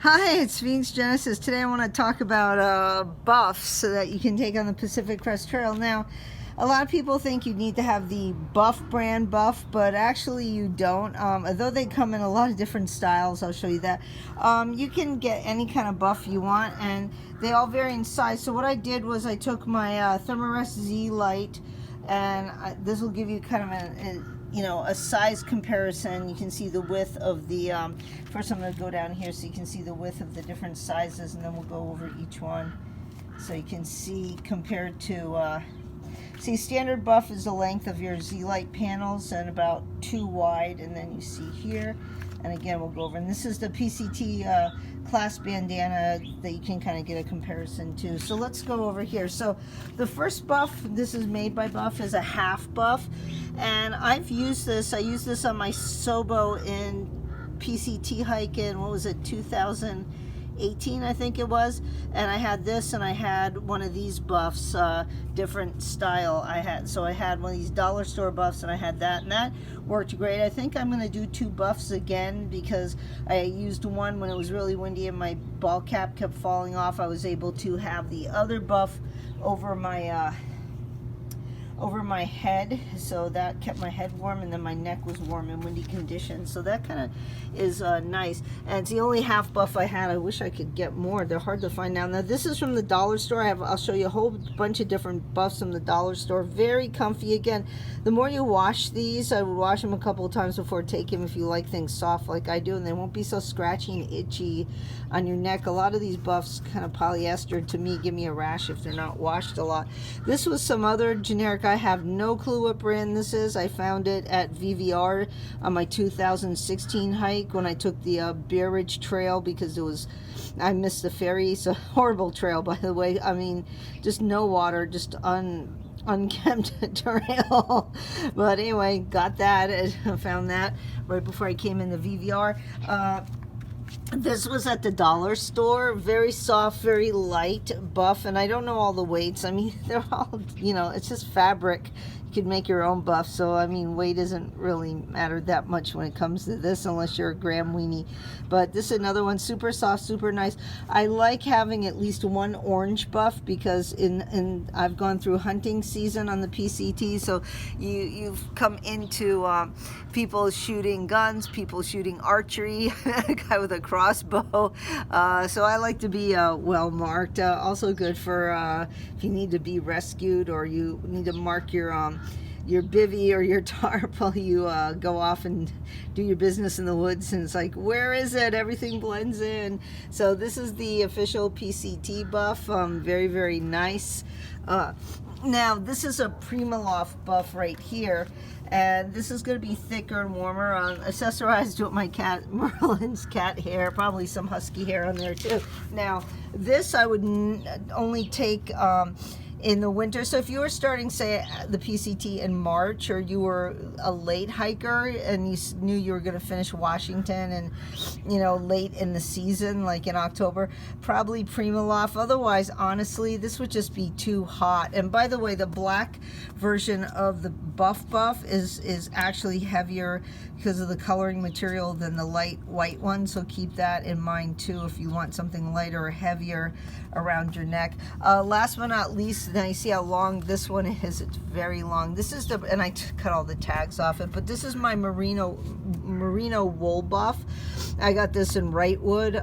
Hi, it's Phoenix Genesis. Today I want to talk about buffs so that you can take on the Pacific Crest Trail. Now, a lot of people think you need to have the Buff brand buff, but actually you don't. Although they come in a lot of different styles, I'll show you that. You can get any kind of buff you want, and they all vary in size. So what I did was I took my Thermarest Z Lite, and this will give you kind of a size comparison. You can see the width of the first I'm going to go down here so you can see the width of the different sizes, and then we'll go over each one so you can see compared to see, standard buff is the length of your Z-Lite panels and about 2 wide, and then you see here, and again we'll go over, and this is the PCT class bandana that you can kind of get a comparison to. So let's go over here. So the first buff, this is made by Buff, is a half buff, and I've used this. I used this on my Sobo in PCT hike in, what was it, 2018 I think it was, and I had this and I had one of these buffs, different style. I had one of these dollar store buffs and I had that, and that worked great. I think I'm going to do 2 buffs again because I used one when it was really windy and my ball cap kept falling off. I was able to have the other buff over my head, so that kept my head warm, and then my neck was warm in windy conditions, so that kind of is nice. And it's the only half buff I had. I wish I could get more. They're hard to find now. Now this is from the dollar store. I'll show you a whole bunch of different buffs from the dollar store. Very comfy. Again, the more you wash these, I would wash them a couple of times before taking them if you like things soft like I do, and they won't be so scratchy and itchy on your neck. A lot of these buffs, kind of polyester, to me give me a rash if they're not washed a lot. This was some other generic. I have no clue what brand this is. I found it at VVR on my 2016 hike when I took the Bear Ridge Trail, because I missed the ferry. It's a horrible trail, by the way. I mean, just no water, just unkempt trail. But anyway, got that and found that right before I came in the VVR. This was at the dollar store. Very soft, very light buff, and I don't know all the weights. I mean, they're all, it's just fabric. You could make your own buff, so I mean, weight doesn't really matter that much when it comes to this, unless you're a gram weenie. But this is another one, super soft, super nice. I like having at least one orange buff, because I've gone through hunting season on the PCT, so you've come into people shooting guns, people shooting archery, a guy with a crossbow, so I like to be well marked. Also good for if you need to be rescued, or you need to mark your bivvy or your tarp while you go off and do your business in the woods, and it's like, where is it? Everything blends in. So this is the official PCT buff. Very, very nice. Now this is a Primaloft buff right here, and this is going to be thicker and warmer, accessorized with my cat Merlin's cat hair, probably some husky hair on there too. Now this I would only take in the winter. So if you were starting, say, the PCT in March, or you were a late hiker and you knew you were going to finish Washington and late in the season, like in October, probably Primaloft. Otherwise, honestly, this would just be too hot. And by the way, the black version of the buff is actually heavier because of the coloring material than the light white one, so keep that in mind too if you want something lighter or heavier around your neck. Last but not least, now you see how long this one is. It's very long. This is and I cut all the tags off it, but this is my merino wool buff. I got this in Wrightwood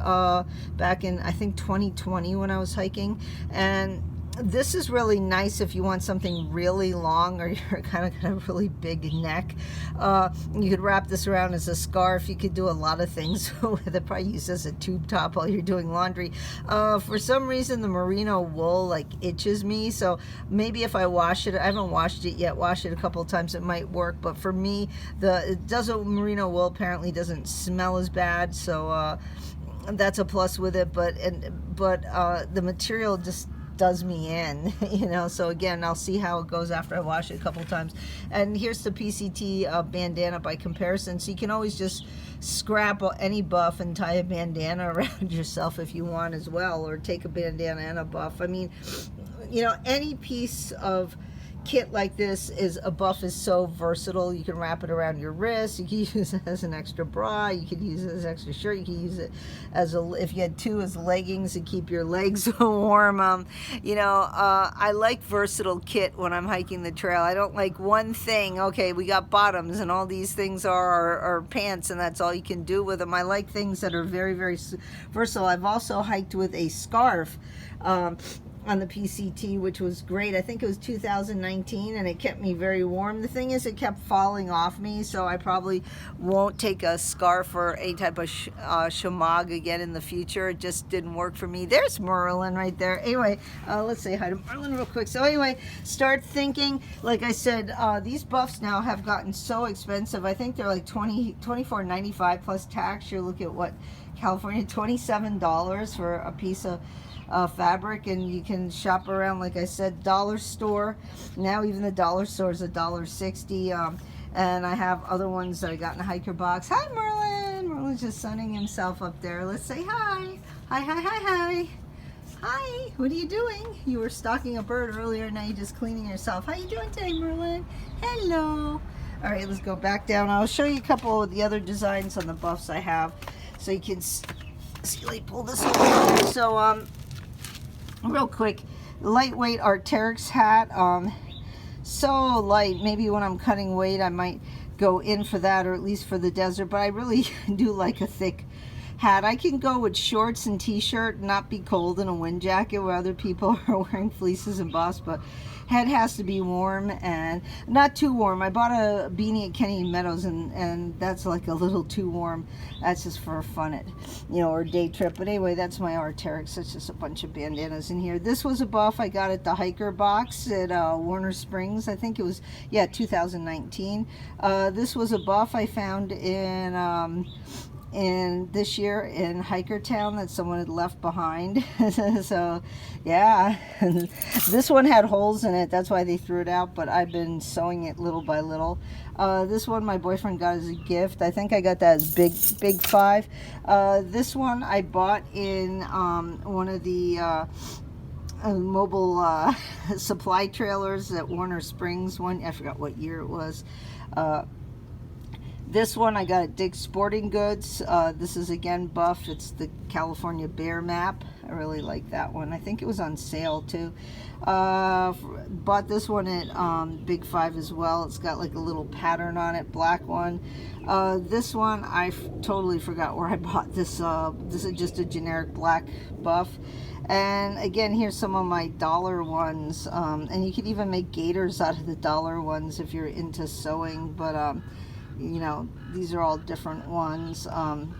back in, I think, 2020 when I was hiking, and this is really nice if you want something really long, or you're kind of got a really big neck. You could wrap this around as a scarf. You could do a lot of things with it. Probably use as a tube top while you're doing laundry. For some reason, the merino wool like itches me, so maybe if I wash it, I haven't washed it yet, wash it a couple of times, it might work. But for me, merino wool apparently doesn't smell as bad, so that's a plus with it. But the material just does me in, so again, I'll see how it goes after I wash it a couple times. And here's the PCT bandana by comparison, so you can always just scrap any buff and tie a bandana around yourself if you want as well, or take a bandana and a buff. I mean, any piece of kit like this is a buff is so versatile. You can wrap it around your wrist. You can use it as an extra bra. You can use it as an extra shirt. You can use it as a, if you had two, as leggings to keep your legs warm. You know, I like versatile kit when I'm hiking the trail. I don't like one thing. Okay, we got bottoms and all these things are pants, and that's all you can do with them. I like things that are very, very versatile. I've also hiked with a scarf on the PCT, which was great. I think it was 2019, and it kept me very warm. The thing is, it kept falling off me, so I probably won't take a scarf or any type of shamag again in the future. It just didn't work for me. There's Merlin right there. Anyway, let's say hi to Merlin real quick. So anyway, start thinking. Like I said, these buffs now have gotten so expensive. I think they're like $24.95 plus tax. You look at what, California, $27 for a piece of fabric, and you can shop around, like I said, dollar store. Now even the dollar store is $1.60. And I have other ones that I got in a hiker box. Hi, Merlin. Merlin's just sunning himself up there. Let's say hi. Hi, hi, hi, hi. Hi. What are you doing? You were stalking a bird earlier. Now you're just cleaning yourself. How you doing today, Merlin? Hello. All right, let's go back down. I'll show you a couple of the other designs on the buffs I have, so you can see. Let me pull this over here. So real quick, lightweight Arc'teryx hat. So light, maybe when I'm cutting weight I might go in for that, or at least for the desert, but I really do like a thick hat. I can go with shorts and t-shirt, not be cold in a wind jacket where other people are wearing fleeces and buffs, but head has to be warm and not too warm. I bought a beanie at Kenny Meadows, and that's like a little too warm. That's just for fun, or day trip. But anyway, that's my Arc'teryx. It's just a bunch of bandanas in here. This was a buff I got at the hiker box at Warner Springs. I think it was, 2019. This was a buff I found in this year in Hikertown that someone had left behind. So yeah, this one had holes in it, that's why they threw it out, but I've been sewing it little by little. This one my boyfriend got as a gift. I think I got that as big 5. This one I bought in one of the mobile supply trailers at Warner Springs. One, I forgot what year it was. This one I got at Dick's Sporting Goods. This is again buff. It's the California Bear map. I really like that one. I think it was on sale too. Bought this one at Big 5 as well. It's got like a little pattern on it, black one. This one I totally forgot where I bought this. This is just a generic black buff. And again, here's some of my dollar ones. And you can even make gaiters out of the dollar ones if you're into sewing. But these are all different ones.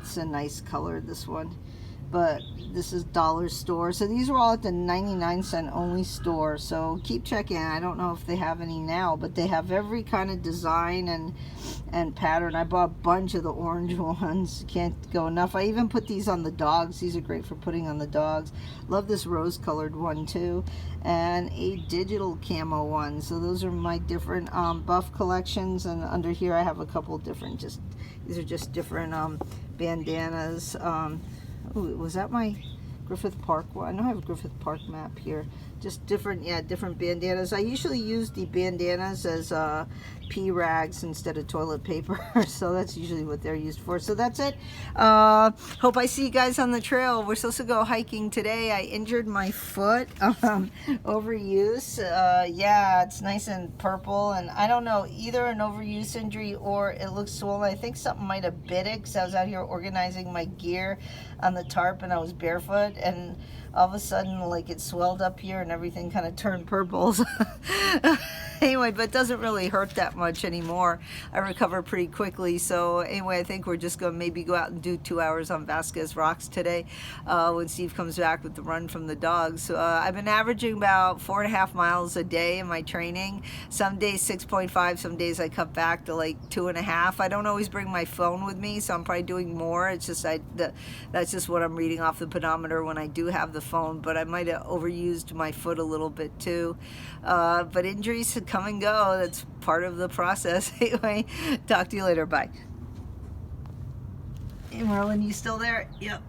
It's a nice color, this one, but this is dollar store. So these are all at the 99-cent only store, so keep checking. I don't know if they have any now, but they have every kind of design and pattern. I bought a bunch of the orange ones. Can't go enough. I even put these on the dogs. These are great for putting on the dogs. Love this rose colored one too, and a digital camo one. So those are my different buff collections, and under here I have a couple different, these are just different bandanas. Ooh, was that my Griffith Park one? I know I have a Griffith Park map here. Just different, different bandanas. I usually use the bandanas as pee rags instead of toilet paper, so that's usually what they're used for. So that's it. Hope I see you guys on the trail. We're supposed to go hiking today. I injured my foot, overuse. Yeah, it's nice and purple, and I don't know, either an overuse injury or it looks swollen. I think something might have bit it because I was out here organizing my gear on the tarp and I was barefoot, and all of a sudden, like, it swelled up here and everything kind of turned purple. Anyway, but it doesn't really hurt that much anymore. I recover pretty quickly. So anyway, I think we're just going to maybe go out and do 2 hours on Vasquez Rocks today when Steve comes back with the run from the dogs. I've been averaging about 4.5 miles a day in my training. Some days 6.5, some days I cut back to like 2.5. I don't always bring my phone with me, so I'm probably doing more. It's just that's just what I'm reading off the pedometer when I do have the phone, but I might have overused my foot a little bit too. But injuries come and go. That's part of the process. Anyway, talk to you later. Bye. Hey, Merlin, you still there? Yep.